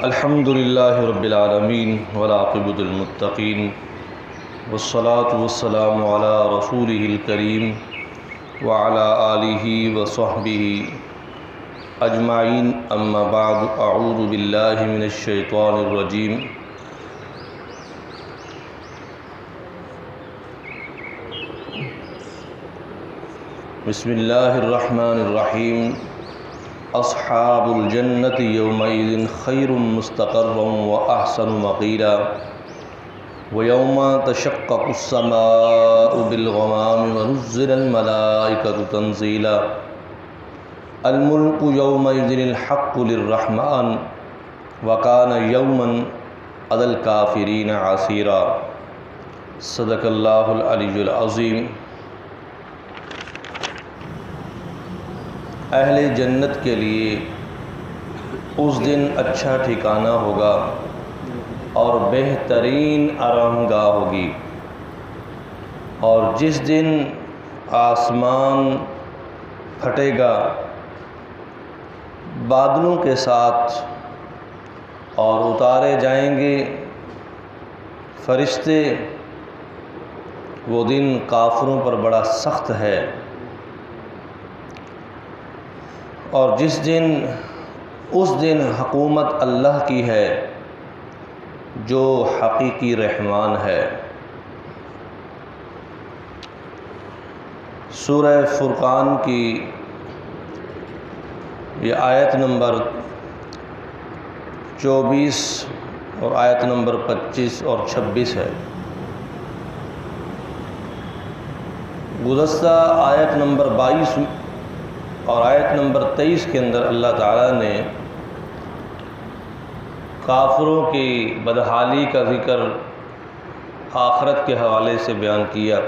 الحمد للہ رب العالمین والعاقبۃ للمتقین والصلاة والسلام علی رسولہ الکریم وعلی آلہ وصحبہ اجمعین، اما بعد، اعوذ باللہ من الشیطان الرجیم۔ بسم اللہ الرحمن الرحیم۔ اصحاب الجنت یومئذ خیر مستقرا واحسن مقیلا ویوم تشقق السماء بالغمام ونزل الملائکۃ تنزیلا الملک یومئذ الحق للرحمن وکان یوما علی الکافرین عسیرا۔ صدق اللہ العلی العظیم۔ اہل جنت کے لیے اس دن اچھا ٹھکانہ ہوگا اور بہترین آرامگاہ ہوگی، اور جس دن آسمان پھٹے گا بادلوں کے ساتھ اور اتارے جائیں گے فرشتے، وہ دن کافروں پر بڑا سخت ہے۔ اور اس دن حکومت اللہ کی ہے جو حقیقی رحمان ہے۔ سورہ فرقان کی یہ آیت نمبر 24 اور آیت نمبر 25 اور 26 ہے۔ گزشتہ آیت نمبر 22 اور آیت نمبر 23 کے اندر اللہ تعالیٰ نے کافروں کی بدحالی کا ذکر آخرت کے حوالے سے بیان کیا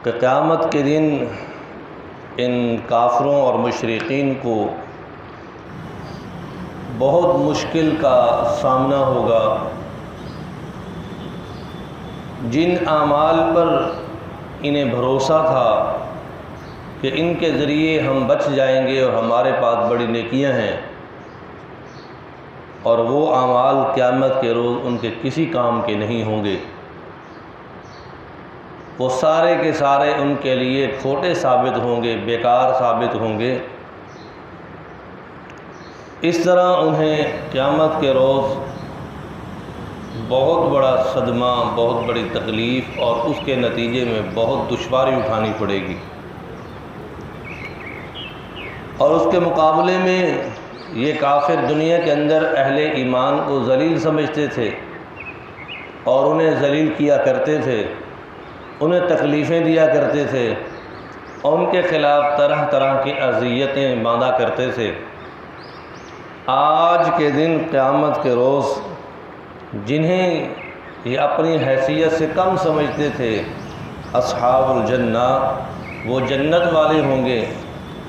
کہ قیامت کے دن ان کافروں اور مشرکین کو بہت مشکل کا سامنا ہوگا۔ جن اعمال پر انہیں بھروسہ تھا کہ ان کے ذریعے ہم بچ جائیں گے اور ہمارے پاس بڑی نیکیاں ہیں، اور وہ اعمال قیامت کے روز ان کے کسی کام کے نہیں ہوں گے، وہ سارے کے سارے ان کے لیے کھوٹے ثابت ہوں گے، بیکار ثابت ہوں گے۔ اس طرح انہیں قیامت کے روز بہت بڑا صدمہ، بہت بڑی تکلیف اور اس کے نتیجے میں بہت دشواری اٹھانی پڑے گی۔ اور اس کے مقابلے میں یہ کافر دنیا کے اندر اہل ایمان کو ذلیل سمجھتے تھے اور انہیں ذلیل کیا کرتے تھے، انہیں تکلیفیں دیا کرتے تھے اور ان کے خلاف طرح طرح کی اذیتیں باندھا کرتے تھے۔ آج کے دن قیامت کے روز جنہیں یہ اپنی حیثیت سے کم سمجھتے تھے، اصحاب الجنہ، وہ جنت والے ہوں گے۔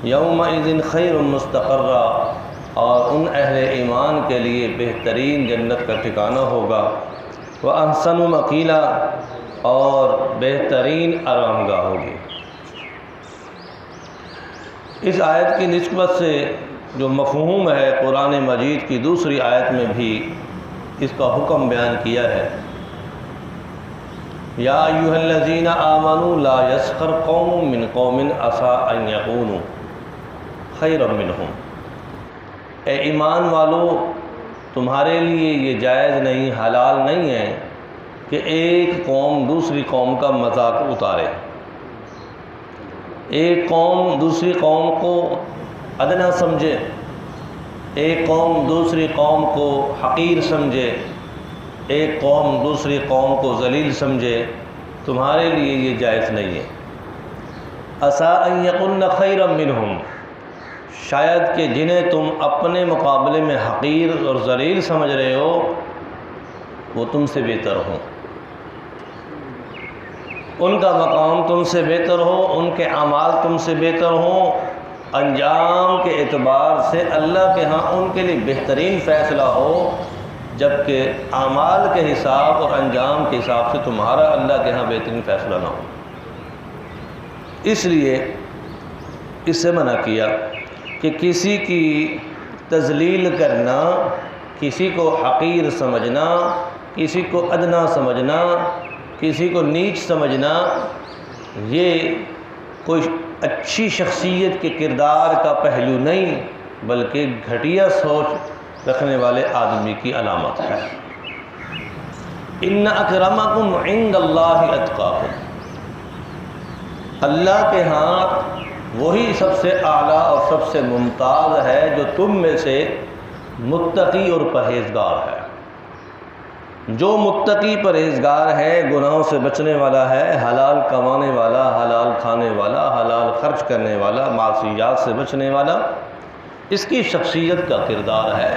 یومئذ خیر مستقرا، اور ان اہل ایمان کے لیے بہترین جنت کا ٹھکانہ ہوگا، واحسن مقیلا، اور بہترین آرامگاہ ہوگی۔ اس آیت کی نسبت سے جو مفہوم ہے قرآن مجید کی دوسری آیت میں بھی اس کا حکم بیان کیا ہے۔ یا ایھا الذین آمنوا لا یسخر قوم من قوم عسیٰ ان یکونوا خیرا منہم۔ اے ایمان والو، تمہارے لیے یہ جائز نہیں، حلال نہیں ہے کہ ایک قوم دوسری قوم کا مذاق اتارے، ایک قوم دوسری قوم کو ادنا سمجھے، ایک قوم دوسری قوم کو حقیر سمجھے، ایک قوم دوسری قوم کو ذلیل سمجھے۔ تمہارے لیے یہ جائز نہیں ہے۔ عسیٰ ان یکن خیرا منہم، شاید کہ جنہیں تم اپنے مقابلے میں حقیر اور ذلیل سمجھ رہے ہو وہ تم سے بہتر ہوں، ان کا مقام تم سے بہتر ہو، ان کے اعمال تم سے بہتر ہوں، انجام کے اعتبار سے اللہ کے ہاں ان کے لیے بہترین فیصلہ ہو، جبکہ اعمال کے حساب اور انجام کے حساب سے تمہارا اللہ کے ہاں بہترین فیصلہ نہ ہو۔ اس لیے اس سے منع کیا کہ کسی کی تذلیل کرنا، کسی کو حقیر سمجھنا، کسی کو ادنا سمجھنا، کسی کو نیچ سمجھنا، یہ کوئی اچھی شخصیت کے کردار کا پہلو نہیں بلکہ گھٹیا سوچ رکھنے والے آدمی کی علامت ہے۔ ان اکرمکم عند اللہ اتقاکم، اللہ کے ہاں وہی سب سے اعلیٰ اور سب سے ممتاز ہے جو تم میں سے متقی اور پرہیزگار ہے۔ جو متقی پرہیزگار ہے، گناہوں سے بچنے والا ہے، حلال کمانے والا، حلال کھانے والا، حلال خرچ کرنے والا، معصیات سے بچنے والا، اس کی شخصیت کا کردار ہے،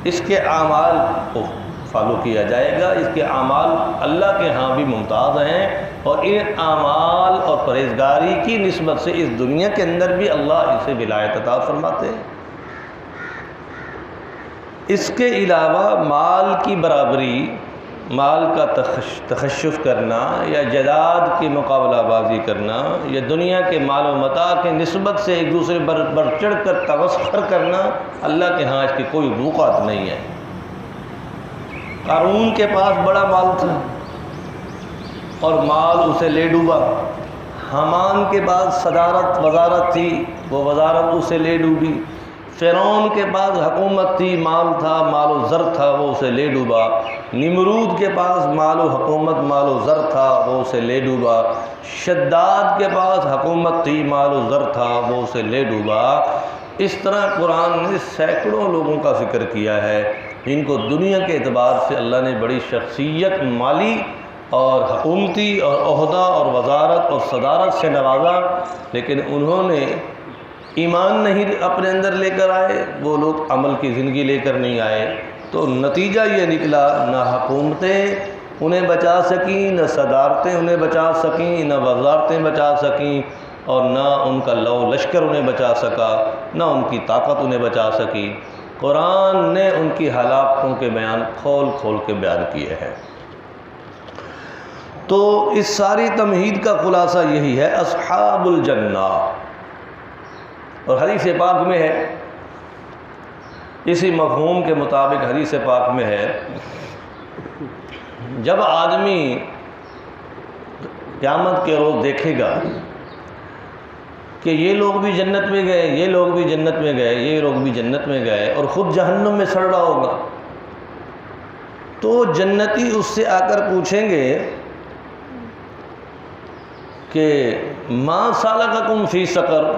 اس کے اعمال کو فالو کیا جائے گا۔ اس کے اعمال اللہ کے ہاں بھی ممتاز ہیں، اور ان اعمال اور پرہیزگاری کی نسبت سے اس دنیا کے اندر بھی اللہ اسے ولایت عطا فرماتے ہیں۔ اس کے علاوہ مال کی برابری، مال کا تخشف کرنا یا جائیداد کی مقابلہ بازی کرنا یا دنیا کے مال و متاع کے نسبت سے ایک دوسرے پر بڑھ چڑھ کر تمسخر کرنا، اللہ کے ہاں اس کی کوئی وقعت نہیں ہے۔ قارون کے پاس بڑا مال تھا اور مال اسے لے ڈوبا، حامان کے پاس صدارت وزارت تھی، وہ وزارت اسے لے ڈوبی، فرعون کے پاس حکومت تھی، مال تھا، مال و زر تھا، وہ اسے لے ڈوبا، نمرود کے پاس مال و حکومت مال و زر تھا، وہ اسے لے ڈوبا، شداد کے پاس حکومت تھی، مال و زر تھا، وہ اسے لے ڈوبا۔ اس طرح قرآن نے سینکڑوں لوگوں کا ذکر کیا ہے جن کو دنیا کے اعتبار سے اللہ نے بڑی شخصیت، مالی اور حکومتی اور عہدہ اور وزارت اور صدارت سے نوازا، لیکن انہوں نے ایمان نہیں اپنے اندر لے کر آئے، وہ لوگ عمل کی زندگی لے کر نہیں آئے، تو نتیجہ یہ نکلا نہ حکومتیں انہیں بچا سکیں، نہ صدارتیں انہیں بچا سکیں، نہ وزارتیں بچا سکیں، اور نہ ان کا لو لشکر انہیں بچا سکا، نہ ان کی طاقت انہیں بچا سکی۔ قرآن نے ان کی ہلاکتوں کے بیان کھول کھول کے بیان کیے ہیں۔ تو اس ساری تمہید کا خلاصہ یہی ہے، اصحاب الجنہ۔ اور حدیث پاک میں ہے، اسی مفہوم کے مطابق حدیث پاک میں ہے، جب آدمی قیامت کے روز دیکھے گا کہ یہ لوگ بھی جنت میں گئے، یہ لوگ بھی جنت میں گئے، یہ لوگ بھی جنت میں گئے، اور خود جہنم میں سڑ رہا ہوگا، تو جنتی اس سے آ کر پوچھیں گے کہ ما سالککم فی سقر،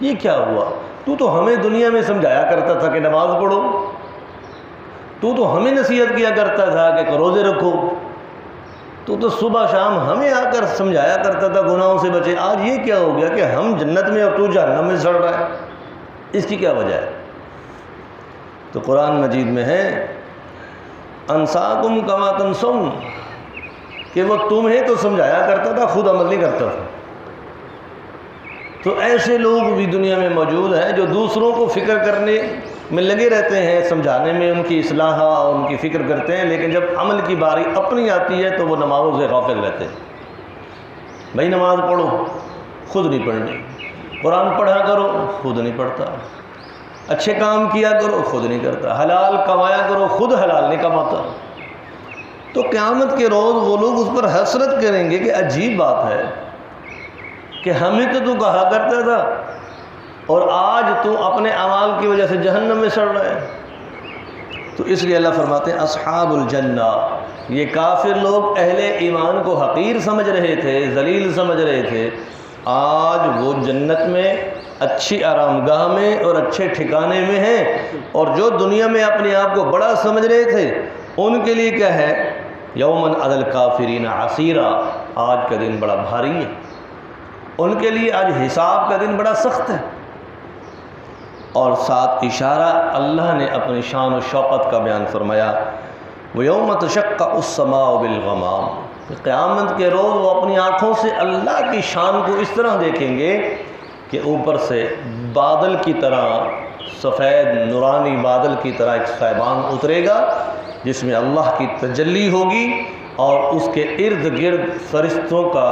یہ کیا ہوا؟ تو ہمیں دنیا میں سمجھایا کرتا تھا کہ نماز پڑھو، تو ہمیں نصیحت کیا کرتا تھا کہ روزے رکھو، تو صبح شام ہمیں آ کر سمجھایا کرتا تھا گناہوں سے بچے، آج یہ کیا ہو گیا کہ ہم جنت میں اور تو جہنم میں سڑ رہا ہے؟ اس کی کیا وجہ ہے؟ تو قرآن مجید میں ہے، انساکم کما تنسون، کہ وہ تمہیں تو سمجھایا کرتا تھا، خود عمل نہیں کرتا تھا۔ تو ایسے لوگ بھی دنیا میں موجود ہیں جو دوسروں کو فکر کرنے میں لگے رہتے ہیں، سمجھانے میں ان کی اصلاح اور ان کی فکر کرتے ہیں، لیکن جب عمل کی باری اپنی آتی ہے تو وہ نمازوں سے غافل رہتے ہیں۔ بھائی نماز پڑھو، خود نہیں پڑھنی، قرآن پڑھا کرو، خود نہیں پڑھتا، اچھے کام کیا کرو، خود نہیں کرتا، حلال کمایا کرو، خود حلال نہیں کماتا۔ تو قیامت کے روز وہ لوگ اس پر حسرت کریں گے کہ عجیب بات ہے کہ ہمیں تو کہا کرتا تھا اور آج تو اپنے اعمال کی وجہ سے جہنم میں سڑ رہا ہے۔ تو اس لیے اللہ فرماتے ہیں اصحاب الجنہ، یہ کافر لوگ اہل ایمان کو حقیر سمجھ رہے تھے، ذلیل سمجھ رہے تھے، آج وہ جنت میں اچھی آرام گاہ میں اور اچھے ٹھکانے میں ہیں، اور جو دنیا میں اپنے آپ کو بڑا سمجھ رہے تھے ان کے لیے کیا ہے؟ یومن علی الکافرین عسیرا، آج کا دن بڑا بھاری ہے، ان کے لیے آج حساب کا دن بڑا سخت ہے۔ اور ساتھ اشارہ اللہ نے اپنی شان و شوقت کا بیان فرمایا، وَيَوْمَ تَشَقَّقُ السَّمَاءُ بِالْغَمَامِ، قیامت کے روز وہ اپنی آنکھوں سے اللہ کی شان کو اس طرح دیکھیں گے کہ اوپر سے بادل کی طرح، سفید نورانی بادل کی طرح ایک سائبان اترے گا جس میں اللہ کی تجلی ہوگی، اور اس کے ارد گرد فرشتوں کا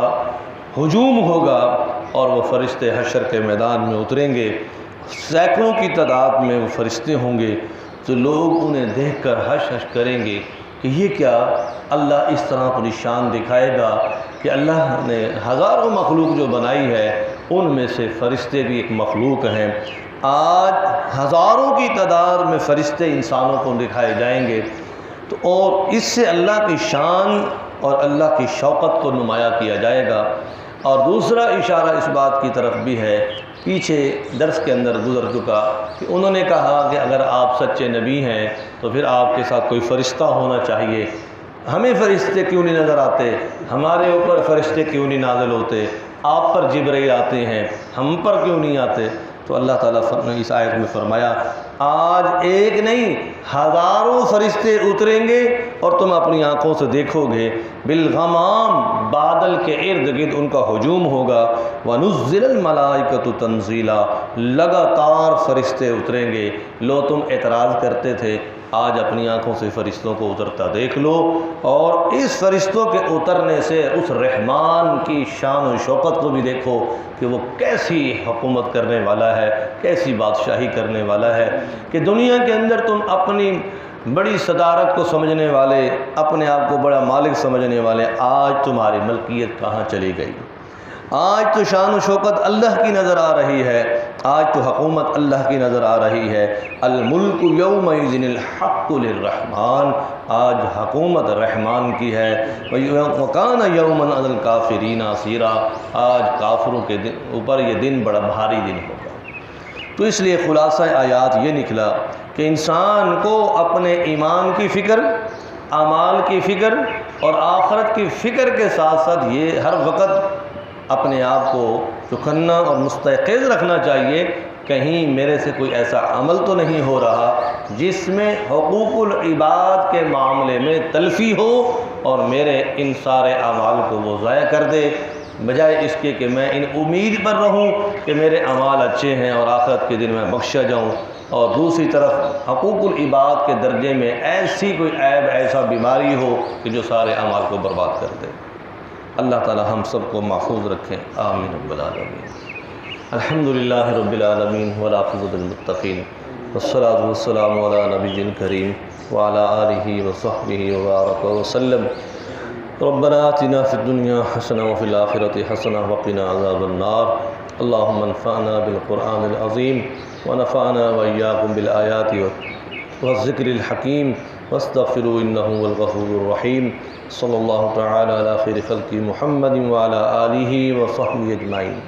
ہجوم ہوگا، اور وہ فرشتے حشر کے میدان میں اتریں گے، سینکڑوں کی تعداد میں وہ فرشتے ہوں گے، تو لوگ انہیں دیکھ کر ہش ہش کریں گے کہ یہ کیا، اللہ اس طرح اپنی شان دکھائے گا کہ اللہ نے ہزاروں مخلوق جو بنائی ہے ان میں سے فرشتے بھی ایک مخلوق ہیں۔ آج ہزاروں کی تعداد میں فرشتے انسانوں کو دکھائے جائیں گے، تو اور اس سے اللہ کی شان اور اللہ کی شوقت کو نمایاں کیا جائے گا۔ اور دوسرا اشارہ اس بات کی طرف بھی ہے، پیچھے درس کے اندر گزر چکا کہ انہوں نے کہا کہ اگر آپ سچے نبی ہیں تو پھر آپ کے ساتھ کوئی فرشتہ ہونا چاہیے، ہمیں فرشتے کیوں نہیں نظر آتے، ہمارے اوپر فرشتے کیوں نہیں نازل ہوتے، آپ پر جبرائیل آتے ہیں ہم پر کیوں نہیں آتے؟ تو اللہ تعالیٰ نے اس آیت میں فرمایا آج ایک نہیں ہزاروں فرشتے اتریں گے اور تم اپنی آنکھوں سے دیکھو گے، بالغمام بادل کے ارد گرد ان کا ہجوم ہوگا، وَنُزِّلَ الْمَلَائِكَةُ تَنزِيلًا، لگاتار فرشتے اتریں گے۔ لو تم اعتراض کرتے تھے، آج اپنی آنکھوں سے فرشتوں کو اترتا دیکھ لو، اور اس فرشتوں کے اترنے سے اس رحمان کی شان و شوقت کو بھی دیکھو کہ وہ کیسی حکومت کرنے والا ہے، کیسی بادشاہی کرنے والا ہے، کہ دنیا کے اندر تم اپنی بڑی صدارت کو سمجھنے والے، اپنے آپ کو بڑا مالک سمجھنے والے، آج تمہاری ملکیت کہاں چلی گئی؟ آج تو شان و شوقت اللہ کی نظر آ رہی ہے، آج تو حکومت اللہ کی نظر آ رہی ہے۔ الملک یومئذ الحق للرحمن، آج حکومت رحمان کی ہے۔ وَكَانَ يَوْمًا عَلَى الْكَافِرِينَ عَسِيرًا، آج کافروں کے اوپر یہ دن بڑا بھاری دن ہوگا۔ تو اس لیے خلاصہ آیات یہ نکلا کہ انسان کو اپنے ایمان کی فکر، اعمال کی فکر اور آخرت کی فکر کے ساتھ ساتھ یہ ہر وقت اپنے آپ کو چوکنا اور مستيقظ رکھنا چاہیے، کہیں میرے سے کوئی ایسا عمل تو نہیں ہو رہا جس میں حقوق العباد کے معاملے میں تلفی ہو اور میرے ان سارے اعمال کو وہ ضائع کر دے، بجائے اس کے کہ میں ان امید پر رہوں کہ میرے اعمال اچھے ہیں اور آخرت کے دن میں بخشا جاؤں، اور دوسری طرف حقوق العباد کے درجے میں ایسی کوئی عیب، ایسا بیماری ہو کہ جو سارے اعمال کو برباد کر دے۔ اللہ تعالی ہم سب کو محفوظ رکھیں، آمین رب العالمین۔ الحمدللہ رب العالمین والعاقبۃ للمتقین، والصلاۃ والسلام علی نبی کریم وعلی آلہ وصحبہ وبارک وسلم۔ ربنا آتنا فی الدنیا حسنہ وفی الآخرۃ حسنہ وقنا عذاب النار۔ اللہم انفعنا بالقرآن العظیم ونفعنا وإیاکم بالآیات والذکر الحکیم، واستغفروا انہ هو الغفور الرحیم۔ صلی اللہ تعالی علی خیر خلق محمد وعلی آلہ وصحبہ اجمعین۔